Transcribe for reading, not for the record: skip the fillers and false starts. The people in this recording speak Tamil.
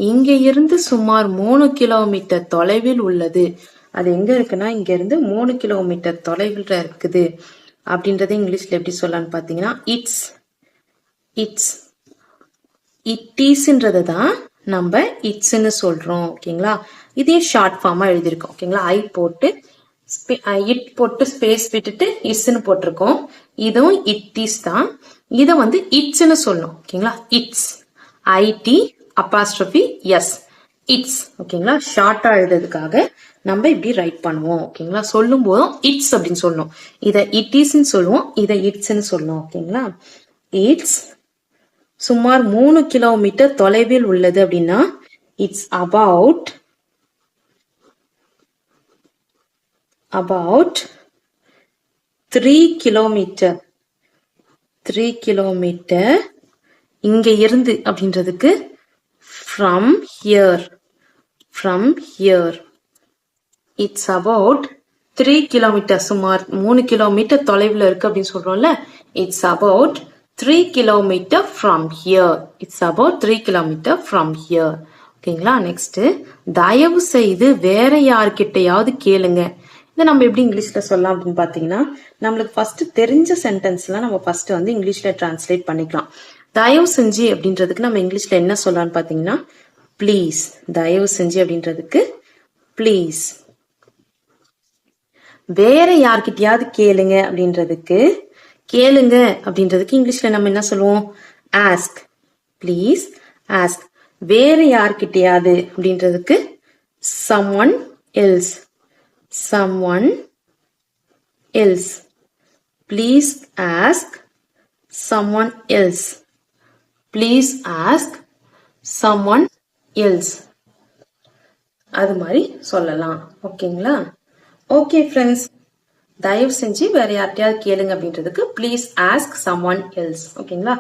இங்க இருந்து சுமார் 3 கிலோமீட்டர் தொலைவில் உள்ளது. அது எங்க இருக்குன்னா இங்க இருந்து 3 கிலோமீட்டர் தொலைவில் இருக்குது அப்படின்றத இங்கிலீஷ்ல எப்படி சொல்லலாம்னு பாத்தீங்கன்னா இட்ஸ் இட்ஸ் இட் இஸ்ன்றதை தான் நம்ம இட்ஸ்ன்னு சொல்றோம். ஓகேங்களா? இதே ஷார்ட் ஃபார்மா எழுதியிருக்கோம். ஓகேங்களா? ஐ போட்டு இட் போட்டு ஸ்பேஸ் விட்டுட்டு இஸ்ன்னு போட்டிருக்கோம். இதுவும் இட் இஸ் தான். இதை வந்து இட்ஸ்ன்னு சொல்லணும். ஓகேங்களா? It's I T apostrophe S it's. ஓகேங்களா? ஷார்ட்டா எழுதுறதுக்காக நம்ம இப்படி ரைட் பண்ணுவோம். ஓகேங்களா? சொல்லும் போதும் இட்ஸ் அப்படின்னு சொல்லணும். இதை இட் இஸ்ன்னு சொல்லுவோம், இதை இட்ஸ்ன்னு சொல்லணும். ஓகேங்களா? இட்ஸ் சுமார் 3 கிலோமீட்டர் தொலைவில் உள்ளது அப்படின்னா இட்ஸ் about 3 கிலோமீட்டர் 3 கிலோமீட்டர் இங்க இருந்து அப்படின்றதுக்கு from here it's about 3 kilometre சுமார் 3 கிலோமீட்டர் தொலைவில் இருக்கு அப்படின்னு சொல்றோம்ல. it's about 3 kilometre from here. it's about 3 kilometre from here. ஓகேங்களா? நெக்ஸ்ட் தயவு செய்து வேற யார்கிட்டயாவது கேளுங்க. இதை நம்ம எப்படி இங்கிலீஷ்ல சொல்லலாம் அப்படின்னு பாத்தீங்கன்னா நம்மளுக்கு ஃபர்ஸ்ட் தெரிஞ்ச சென்டென்ஸ்லாம் நம்ம ஃபர்ஸ்ட் வந்து இங்கிலீஷ்ல டிரான்ஸ்லேட் பண்ணிக்கலாம். தயவு செஞ்சு அப்படின்றதுக்கு நம்ம இங்கிலீஷ்ல என்ன சொல்லலாம்னு பாத்தீங்கன்னா ப்ளீஸ். தயவு செஞ்சு அப்படின்றதுக்கு ப்ளீஸ். வேற யார்கிட்டயாவது கேளுங்க அப்படின்றதுக்கு கேளுங்க அப்படின்றதுக்கு இங்கிலீஷ்ல நம்ம என்ன சொல்லுவோம்? ஆஸ்க். Please ask. வேற யார்கிட்டயாவது அப்படின்றதுக்கு someone else. Please ask someone else. Please ask someone else. அது மாதிரி சொல்லலாம். ஓகேங்களா? ஓகே ஃப்ரெண்ட்ஸ், தயவு செஞ்சு வேற யார்கிட்டயாவது கேளுங்க அப்படின்றதுக்கு ப்ளீஸ் ஆஸ்க் someone else. ஓகேங்களா?